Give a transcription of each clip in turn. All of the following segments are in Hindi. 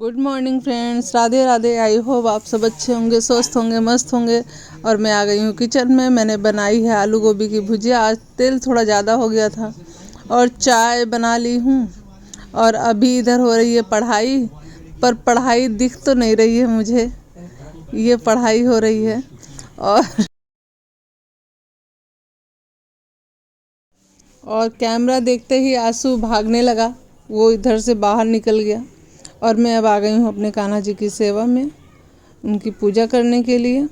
Good morning friends, Radhe Radhe. I hope आप सब अच्छे होंगे, स्वस्थ होंगे, मस्त होंगे। और मैं आ गई हूँ किचन में। मैंने बनाई है आलू गोभी की भुजिया। आज तेल थोड़ा ज़्यादा हो गया था। और चाय बना ली हूँ। और अभी इधर हो रही है पढ़ाई, पर पढ़ाई दिख तो नहीं रही है मुझे, ये पढ़ाई हो रही है। और कैमरा देखते ही आंसू भागने लगा, वो इधर से बाहर निकल गया। और मैं अब आ गई हूँ अपने कान्हा जी की सेवा में, उनकी पूजा करने के लिए।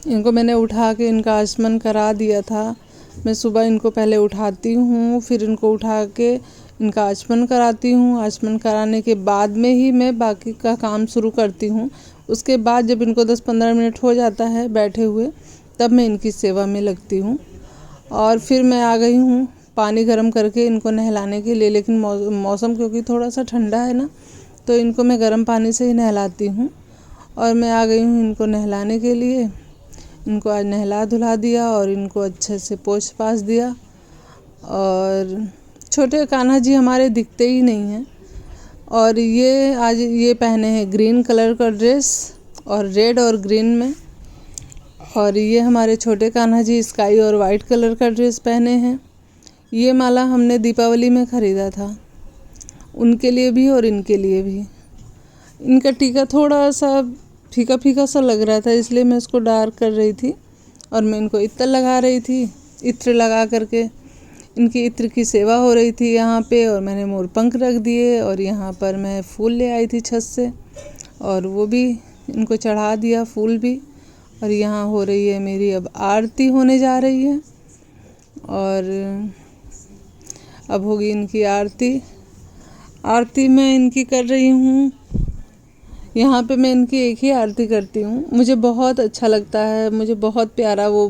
इनको मैंने उठा के इनका आचमन करा दिया था। मैं सुबह इनको पहले उठाती हूँ, फिर इनको उठा के इनका आचमन कराती हूँ। आचमन कराने के बाद में ही मैं बाकी का काम शुरू करती हूँ। उसके बाद जब इनको 10-15 मिनट हो जाता है बैठे हुए, तब मैं इनकी सेवा में लगती हूँ। और फिर मैं आ गई हूँ पानी गर्म करके इनको नहलाने के लिए। लेकिन मौसम क्योंकि थोड़ा सा ठंडा है ना, तो इनको मैं गर्म पानी से ही नहलाती हूँ। और मैं आ गई हूँ इनको नहलाने के लिए। इनको आज नहला धुला दिया और इनको अच्छे से पोंछ पाछ दिया। और छोटे कान्हा जी हमारे दिखते ही नहीं हैं। और ये आज ये पहने हैं ग्रीन कलर का ड्रेस, और रेड और ग्रीन में। और ये हमारे छोटे कान्हा जी स्काई और वाइट कलर का ड्रेस पहने हैं। ये माला हमने दीपावली में ख़रीदा था, उनके लिए भी और इनके लिए भी। इनका टीका थोड़ा सा फीका फीका सा लग रहा था, इसलिए मैं इसको डार्क कर रही थी। और मैं इनको इत्र लगा रही थी। इत्र लगा करके इनकी इत्र की सेवा हो रही थी यहाँ पे। और मैंने मोर पंख रख दिए, और यहाँ पर मैं फूल ले आई थी छत से, और वो भी इनको चढ़ा दिया, फूल भी। और यहाँ हो रही है मेरी अब आरती होने जा रही है। और अब होगी इनकी आरती। आरती मैं इनकी कर रही हूँ। यहाँ पे मैं इनकी एक ही आरती करती हूँ। मुझे बहुत अच्छा लगता है, मुझे बहुत प्यारा वो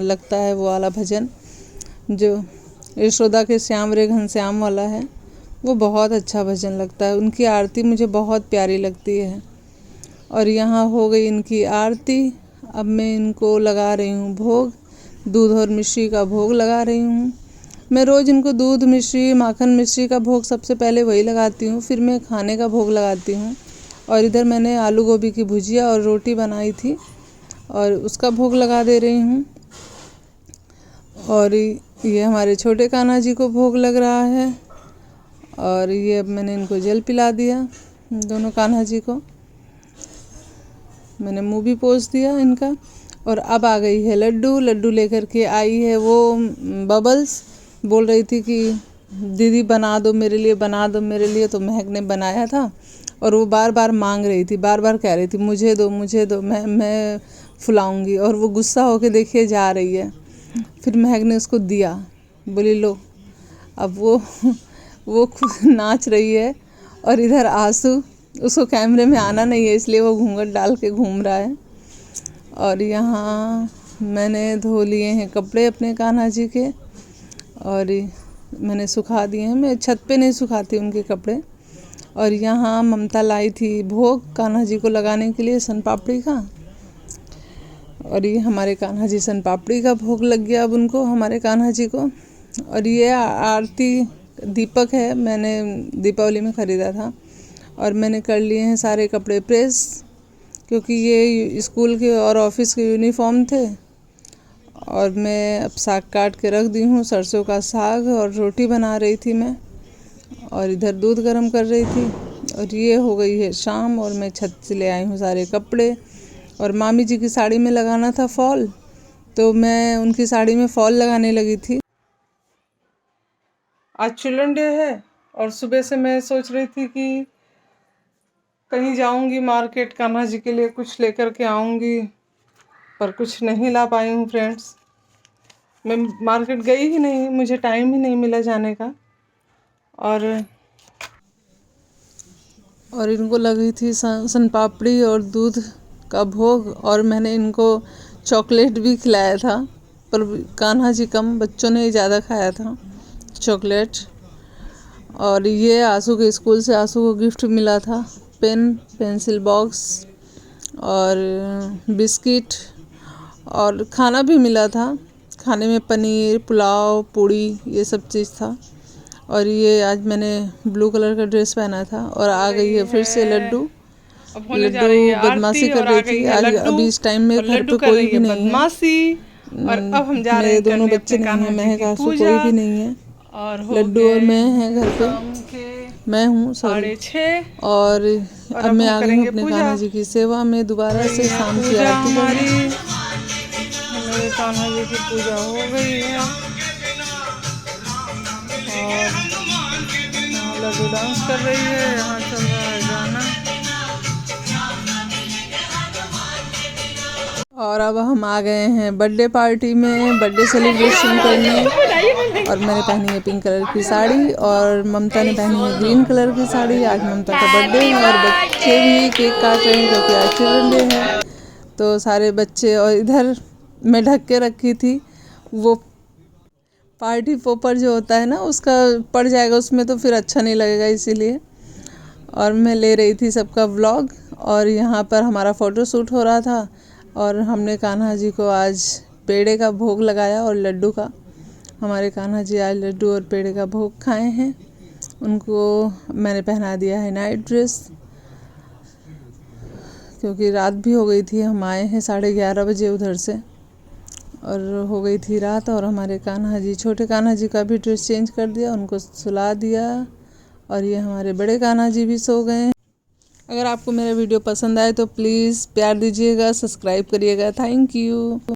लगता है वो वाला भजन जो यशोदा के श्याम रे घनश्याम वाला है। वो बहुत अच्छा भजन लगता है। उनकी आरती मुझे बहुत प्यारी लगती है। और यहाँ हो गई इनकी आरती। अब मैं इनको लगा रही हूँ भोग, दूध और मिश्री का भोग लगा रही हूँ। मैं रोज़ इनको दूध मिश्री, माखन मिश्री का भोग सबसे पहले वही लगाती हूँ, फिर मैं खाने का भोग लगाती हूँ। और इधर मैंने आलू गोभी की भुजिया और रोटी बनाई थी, और उसका भोग लगा दे रही हूँ। और ये हमारे छोटे कान्हा जी को भोग लग रहा है। और ये अब मैंने इनको जल पिला दिया, दोनों कान्हा जी को। मैंने मुँह भी पोंछ दिया इनका। और अब आ गई है लड्डू। लड्डू लेकर के आई है वो बबल्स। बोल रही थी कि दीदी बना दो मेरे लिए, बना दो मेरे लिए। तो महक ने बनाया था, और वो बार बार मांग रही थी, बार बार कह रही थी मुझे दो, मुझे दो, मैं फुलाऊंगी। और वो गुस्सा होके देखिए जा रही है। फिर महक ने उसको दिया, बोली लो। अब वो खुद नाच रही है। और इधर आंसू, उसको कैमरे में आना नहीं है, इसलिए वो घूंघट डाल के घूम रहा है। और यहाँ मैंने धो लिए हैं कपड़े अपने कान्हा जी के, और मैंने सुखा दिए हैं। मैं छत पे नहीं सुखाती उनके कपड़े। और यहाँ ममता लाई थी भोग कान्हा जी को लगाने के लिए, सन पापड़ी का। और ये हमारे कान्हा जी सन पापड़ी का भोग लग गया अब उनको, हमारे कान्हा जी को। और ये आरती दीपक है, मैंने दीपावली में ख़रीदा था। और मैंने कर लिए हैं सारे कपड़े प्रेस, क्योंकि ये स्कूल के और ऑफिस के यूनिफॉर्म थे। और मैं अब साग काट के रख दी हूँ, सरसों का साग, और रोटी बना रही थी मैं। और इधर दूध गर्म कर रही थी। और ये हो गई है शाम, और मैं छत से ले आई हूँ सारे कपड़े। और मामी जी की साड़ी में लगाना था फॉल, तो मैं उनकी साड़ी में फॉल लगाने लगी थी। आज चिल्ड्रन डे है, और सुबह से मैं सोच रही थी कि कहीं जाऊंगी मार्केट, कान्हा जी के लिए कुछ लेकर के आऊंगी, पर कुछ नहीं ला पाई हूँ फ्रेंड्स। मैं मार्केट गई ही नहीं, मुझे टाइम ही नहीं मिला जाने का। और इनको लगी थी सन पापड़ी और दूध का भोग। और मैंने इनको चॉकलेट भी खिलाया था, पर कान्हा जी कम, बच्चों ने ज़्यादा खाया था चॉकलेट। और ये आंसू के स्कूल से आंसू को गिफ्ट मिला था, पेन, पेंसिल बॉक्स और बिस्किट, और खाना भी मिला था। खाने में पनीर, पुलाव, पूड़ी, ये सब चीज़ था। और ये आज मैंने ब्लू कलर का ड्रेस पहना था और आ गई है फिर से लड्डू। लड्डू बदमाशी कर रही थी आज। अभी इस टाइम में घर पे कोई भी नहीं है। और अब हम जा रहे मेरे हैं दोनों करने बच्चे अपने नहीं हैं, कान्हा जी महक की आंसू पूजा। कोई भी नहीं है। और हो लड्डू और गए मैं हैं घर पे, शाम के मैं हूँ सॉरी। 6:30 और अब मैं हम आ गई हूँ करेंगे अपने पूजा। कान्हा जी की सेवा में दोबारा से शाम की पूजा आरती हमारी, करने। मेरे कान्हा जी की पूजा हो गई है। और यहाँ लड्डू डांस कर रही है, यहाँ चल रहा है गाना। और अब हम आ गए हैं बर्थडे पार्टी में, बर्थडे सेलिब्रेशन करने। और मैंने पहनी है पिंक कलर की साड़ी और ममता ने पहनी है ग्रीन कलर की साड़ी। आज ममता का बर्थडे है और बच्चे भी केक काट रहे हैं क्योंकि आज चिल्ड्रन डे है। तो सारे बच्चे, और इधर मैं ढक के रखी थी, वो पार्टी पोपर जो होता है ना उसका पड़ जाएगा उसमें तो फिर अच्छा नहीं लगेगा, इसीलिए। और मैं ले रही थी सबका व्लॉग और यहाँ पर हमारा फ़ोटो शूट हो रहा था। और हमने कान्हा जी को आज पेड़े का भोग लगाया और लड्डू का। हमारे कान्हा जी आज लड्डू और पेड़े का भोग खाए हैं। उनको मैंने पहना दिया है नाइट ड्रेस क्योंकि रात भी हो गई थी। हम आए हैं 11:30 बजे उधर से और हो गई थी रात। और हमारे कान्हा जी, छोटे कान्हा जी का भी ड्रेस चेंज कर दिया, उनको सुला दिया। और ये हमारे बड़े कान्हा जी भी सो गए। अगर आपको मेरा वीडियो पसंद आए तो प्लीज़ प्यार दीजिएगा, सब्सक्राइब करिएगा। Thank you.